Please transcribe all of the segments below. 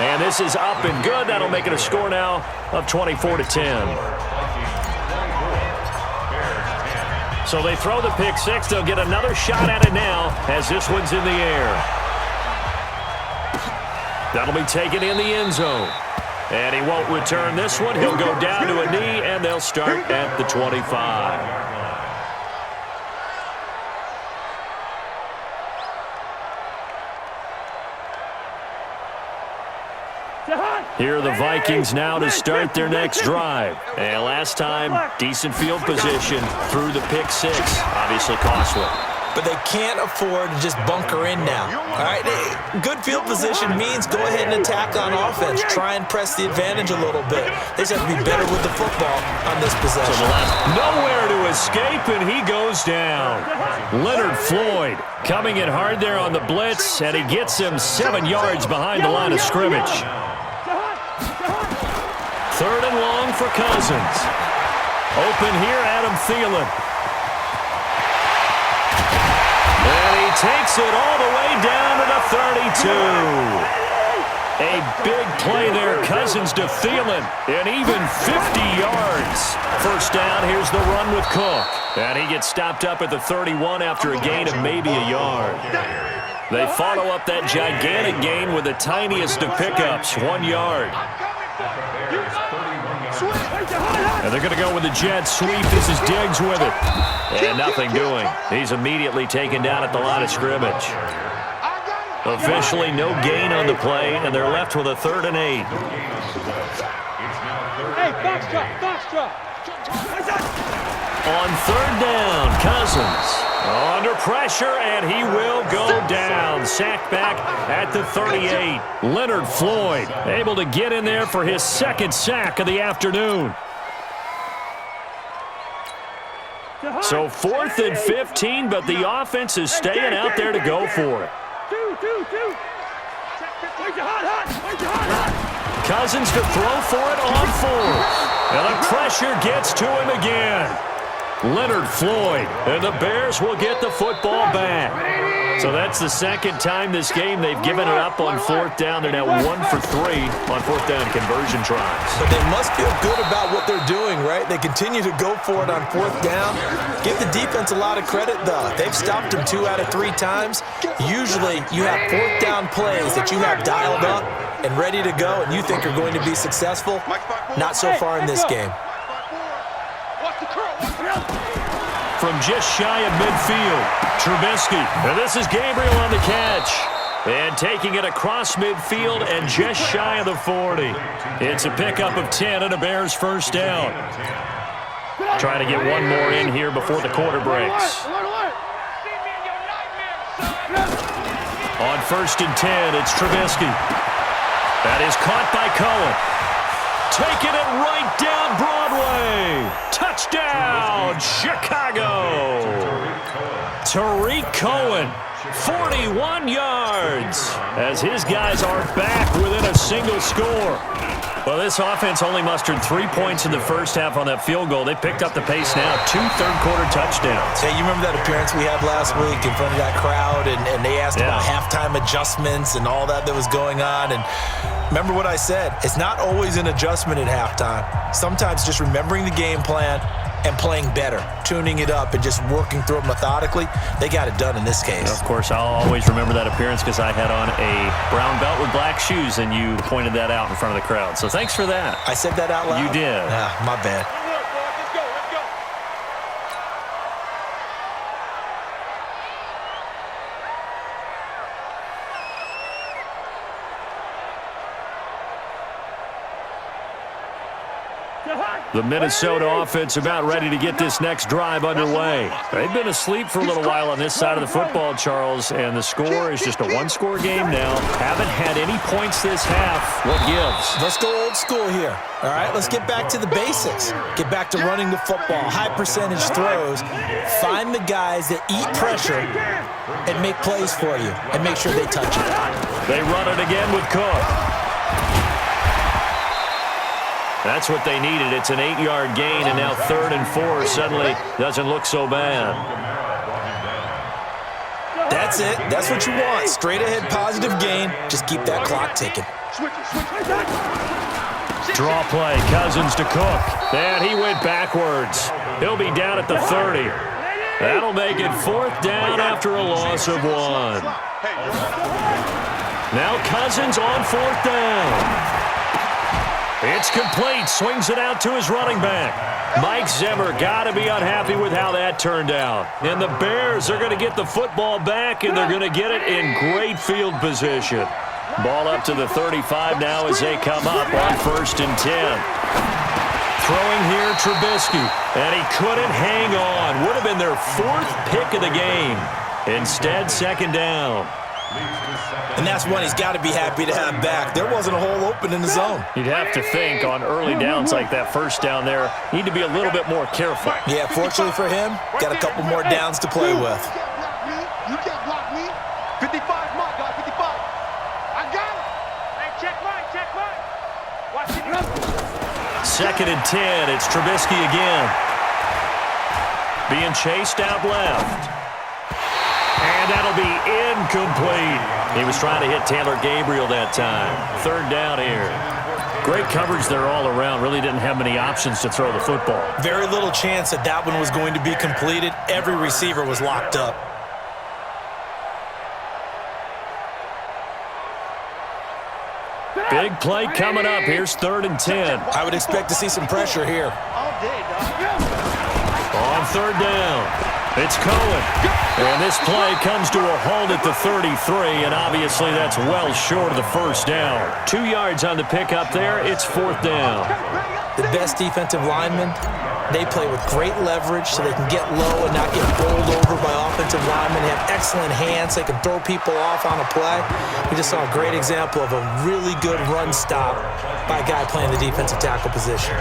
And this is up and good. That'll make it a score now of 24-10. So they throw the pick six. They'll get another shot at it now as this one's in the air. That'll be taken in the end zone. And he won't return this one. He'll go down to a knee, and they'll start at the 25. Here are the Vikings now to start their next drive. And last time, decent field position through the pick six. Obviously costly. But they can't afford to just bunker in now. All right, good field position means go ahead and attack on offense. Try and press the advantage a little bit. They just have to be better with the football on this possession. Nowhere to escape, and he goes down. Leonard Floyd coming in hard there on the blitz, and he gets him 7 yards behind the line of scrimmage. 3rd and long for Cousins. Open here, Adam Thielen. And he takes it all the way down to the 32. A big play there, Cousins to Thielen, and even 50 yards. First down, here's the run with Cook. And he gets stopped up at the 31 after a gain of maybe a yard. They follow up that gigantic gain with the tiniest of pickups, 1 yard. And they're going to go with the jet sweep. This is Diggs with it. And nothing doing. He's immediately taken down at the line of scrimmage. Officially no gain on the play, and they're left with a 3rd and 8. On 3rd down, Cousins under pressure, and he will go down. Sacked back at the 38. Leonard Floyd able to get in there for his 2nd sack of the afternoon. So 4th and 15, but the offense is staying out there to go for it. Cousins to throw for it on 4th. And the pressure gets to him again. Leonard Floyd, and the Bears will get the football back. So that's the 2nd time this game they've given it up on 4th down. They're now 1 for 3 on 4th down conversion tries. But they must feel good about what they're doing, right? They continue to go for it on 4th down. Give the defense a lot of credit, though. They've stopped them 2 out of 3 times. Usually you have 4th down plays that you have dialed up and ready to go and you think are going to be successful. Not so far in this game. From just shy of midfield, Trubisky. And this is Gabriel on the catch. And taking it across midfield and just shy of the 40. It's a pickup of 10 and a Bears first down. Trying to get one more in here before the quarter breaks. On 1st and 10, it's Trubisky. That is caught by Cohen. Taking it right down Broadway. Touchdown, Chicago. Tariq Cohen, 41 yards, as his guys are back within a single score. Well, this offense only mustered 3 points in the first half on that field goal. They picked up the pace now, 2 third-quarter touchdowns. Hey, you remember that appearance we had last week in front of that crowd, and they asked about halftime adjustments and all that was going on, and remember what I said. It's not always an adjustment at halftime. Sometimes just remembering the game plan and playing better, tuning it up and just working through it methodically. They got it done in this case. Of course, I'll always remember that appearance because I had on a brown belt with black shoes, and you pointed that out in front of the crowd. So thanks for that. I said that out loud? You did. Ah, my bad. The Minnesota offense about ready to get this next drive underway. They've been asleep for a little while on this side of the football, Charles, and the score is just a one-score game now. Haven't had any points this half. What gives? Let's go old school here. All right, let's get back to the basics. Get back to running the football, high percentage throws. Find the guys that eat pressure and make plays for you and make sure they touch it. They run it again with Cook. That's what they needed. It's an 8-yard gain, and now 3rd and 4 suddenly doesn't look so bad. That's it. That's what you want. Straight ahead, positive gain. Just keep that clock ticking. Draw play, Cousins to Cook. And he went backwards. He'll be down at the 30. That'll make it 4th down after a loss of 1. Now Cousins on 4th down. It's complete. Swings it out to his running back. Mike Zimmer got to be unhappy with how that turned out. And the Bears are going to get the football back, and they're going to get it in great field position. Ball up to the 35 now as they come up on 1st and 10. Throwing here, Trubisky. And he couldn't hang on. Would have been their 4th pick of the game. Instead, 2nd down. And that's one he's got to be happy to have back. There wasn't a hole open in the zone. You'd have to think on early downs like that 1st down there, you need to be a little bit more careful. Yeah, fortunately for him, got a couple more downs to play with. You can't block me. 55, my guy, 55. I got it. Hey, check mine. Watch it. 2nd and 10. It's Trubisky again. Being chased out left. And that'll be incomplete. He was trying to hit Taylor Gabriel that time. 3rd down here. Great coverage there all around. Really didn't have many options to throw the football. Very little chance that one was going to be completed. Every receiver was locked up. Big play coming up. Here's 3rd and 10. I would expect to see some pressure here. On 3rd down. It's Cohen. And this play comes to a halt at the 33, and obviously that's well short of the 1st down. 2 yards on the pickup there. It's 4th down. The best defensive linemen, they play with great leverage so they can get low and not get bowled over by offensive linemen. They have excellent hands. They can throw people off on a play. We just saw a great example of a really good run stop by a guy playing the defensive tackle position.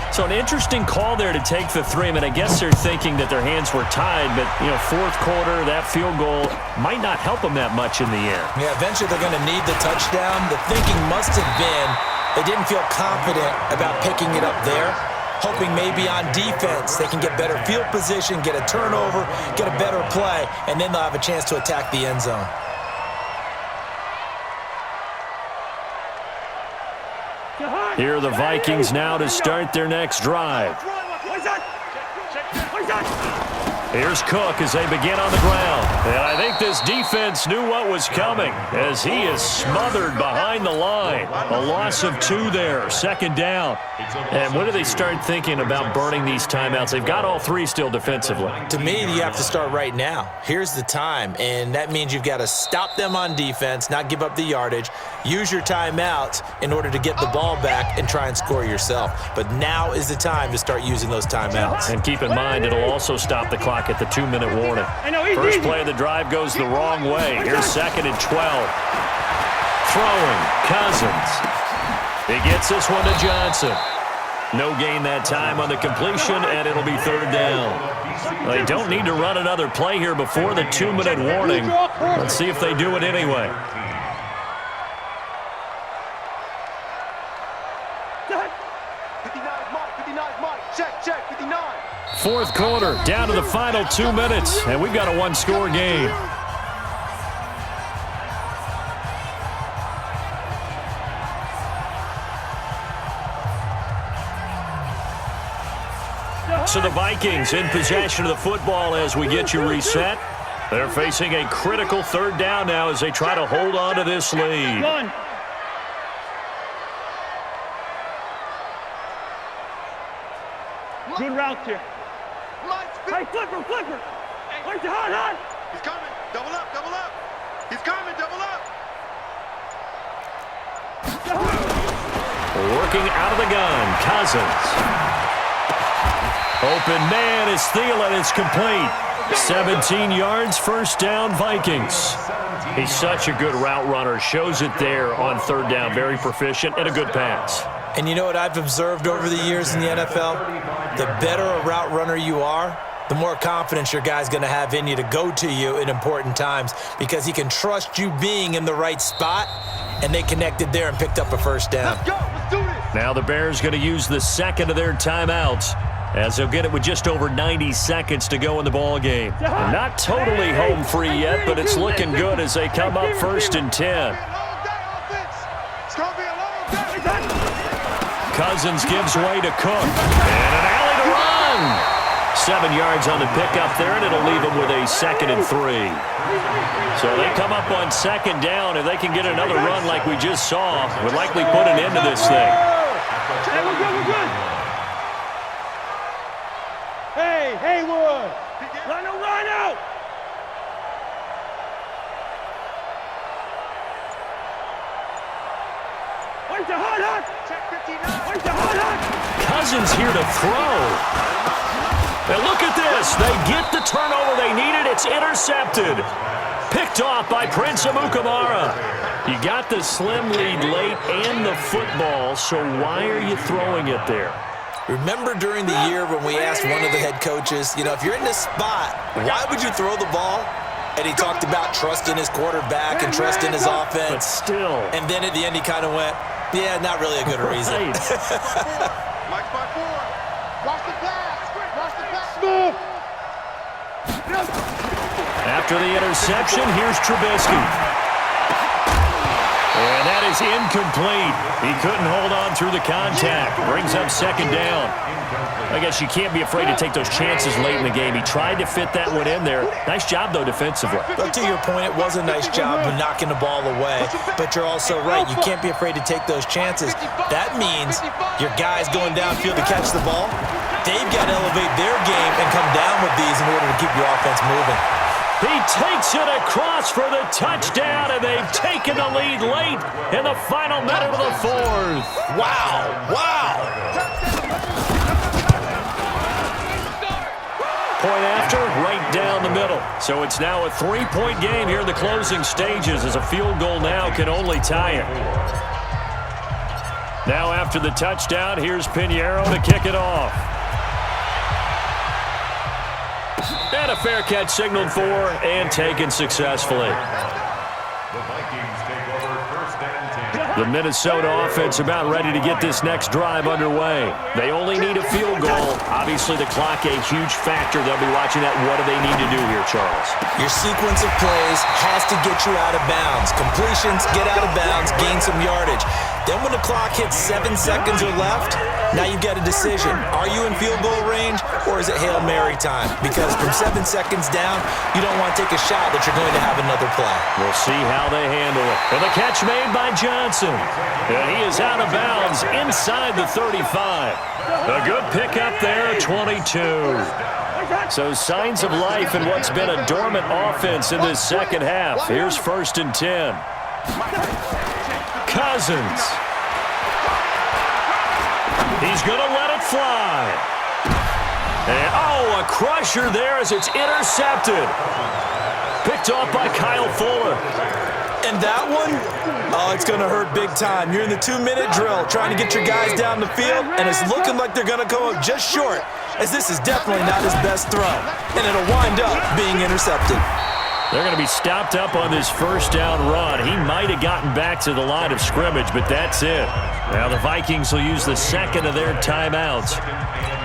So an interesting call there to take the 3. I mean, I guess they're thinking that their hands were tied, but, 4th quarter, that field goal might not help them that much in the end. Yeah, eventually they're going to need the touchdown. The thinking must have been they didn't feel confident about picking it up there, hoping maybe on defense they can get better field position, get a turnover, get a better play, and then they'll have a chance to attack the end zone. Here are the Vikings now to start their next drive. Here's Cook as they begin on the ground. And I think this defense knew what was coming as he is smothered behind the line. A loss of 2 there, 2nd down. And when do they start thinking about burning these timeouts? They've got all 3 still defensively. To me, you have to start right now. Here's the time, and that means you've got to stop them on defense, not give up the yardage, use your timeouts in order to get the ball back and try and score yourself. But now is the time to start using those timeouts. And keep in mind, it'll also stop the clock at the 2-minute warning. First play of the drive goes the wrong way. Here's 2nd and 12. Throwing, Cousins. He gets this one to Johnson. No gain that time on the completion, and it'll be 3rd down. They don't need to run another play here before the 2-minute warning. Let's see if they do it anyway. Check, 59. 4th quarter, down to the final 2 minutes, and we've got a 1-score game. So the Vikings in possession of the football as we get you reset. They're facing a critical 3rd down now as they try to hold on to this lead. Good route here. Hey, flipper. Where's the hot? He's coming. Double up. He's coming, double up. Working out of the gun, Cousins. Open man is Thielen. It's complete. 17 yards, 1st down, Vikings. He's such a good route runner. Shows it there on 3rd down. Very proficient and a good pass. And you know what I've observed over the years in the NFL? The better a route runner you are, the more confidence your guy's going to have in you to go to you in important times because he can trust you being in the right spot, and they connected there and picked up a 1st down. Let's go. Let's do this. Now the Bears going to use the 2nd of their timeouts. as they'll get it with just over 90 seconds to go in the ball game. Not totally home free yet, but it's looking good as they come up 1st and 10. Cousins gives way to Cook. And an alley to run. 7 yards on the pickup there, and it'll leave them with a 2nd and 3. So they come up on 2nd down. If they can get another run like we just saw, would likely put an end to this thing. Hey, we're good, we're good. Hey, Haywood. Run out. Where's the hot? Check 59. Where's the hot? Cousins here to throw. And look at this. They get the turnover they needed. It's intercepted. Picked off by Prince Amukamara. You got the slim lead late and the football, so why are you throwing it there? Remember during the year when we asked one of the head coaches, if you're in this spot, why would you throw the ball? And he talked about trust in his quarterback and trust in his offense. But still. And then at the end he kind of went, yeah, not really a good reason. Mike by 4. Watch the pass. Smooth. After the interception, here's Trubisky. And that is incomplete. He couldn't hold on through the contact. Brings up 2nd down. I guess you can't be afraid to take those chances late in the game. He tried to fit that one in there. Nice job, though, defensively. But to your point, it was a nice job of knocking the ball away. But you're also right. You can't be afraid to take those chances. That means your guys going downfield to catch the ball, they've got to elevate their game and come down with these in order to keep your offense moving. He takes it across for the touchdown, and they've taken the lead late in the final minute of the 4th. Wow. Point after, right down the middle. So it's now a 3-point game here in the closing stages, as a field goal now can only tie it. Now after the touchdown, here's Pinheiro to kick it off. And a fair catch signaled for and taken successfully. The Minnesota offense about ready to get this next drive underway. They only need a field goal. Obviously, the clock a huge factor. They'll be watching that. What do they need to do here, Charles? Your sequence of plays has to get you out of bounds. Completions, get out of bounds, gain some yardage. Then when the clock hits 7 seconds or left, now you've got a decision. Are you in field goal range, or is it Hail Mary time? Because from 7 seconds down, you don't want to take a shot that you're going to have another play. We'll see how they handle it. And the catch made by Johnson. And he is out of bounds inside the 35. A good pickup there, 22. So signs of life in what's been a dormant offense in this second half. Here's 1st and 10. Cousins. He's going to let it fly. And, a crusher there as it's intercepted. Picked off by Kyle Fuller. And that one, it's going to hurt big time. You're in the 2-minute drill trying to get your guys down the field, and it's looking like they're going to come up just short, as this is definitely not his best throw. And it'll wind up being intercepted. They're going to be stopped up on this 1st down run. He might have gotten back to the line of scrimmage, but that's it. Now the Vikings will use the 2nd of their timeouts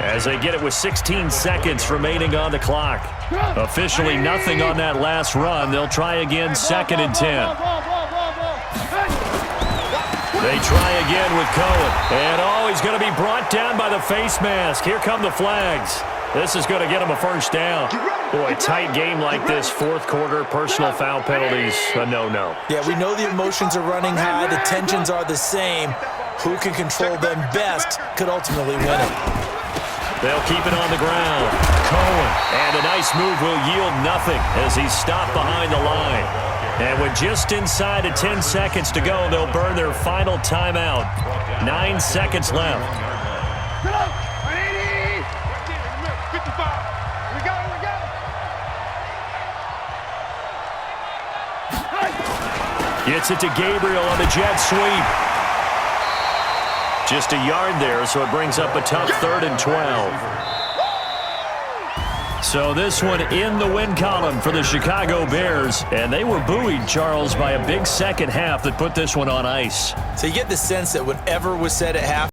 as they get it with 16 seconds remaining on the clock. Officially nothing on that last run. They'll try again 2nd and 10. They try again with Cohen. And, he's going to be brought down by the face mask. Here come the flags. This is going to get him a 1st down. Boy, tight game like this, 4th quarter, personal foul penalties, a no-no. Yeah, we know the emotions are running high. The tensions are the same. Who can control them best could ultimately win it. They'll keep it on the ground. Cohen. And a nice move will yield nothing as he's stopped behind the line. And with just inside of 10 seconds to go, they'll burn their final timeout. 9 seconds left. Gets it to Gabriel on the jet sweep. Just a yard there, so it brings up a tough 3rd and 12. So this one in the win column for the Chicago Bears. And they were buoyed, Charles, by a big second half that put this one on ice. So you get the sense that whatever was said at half,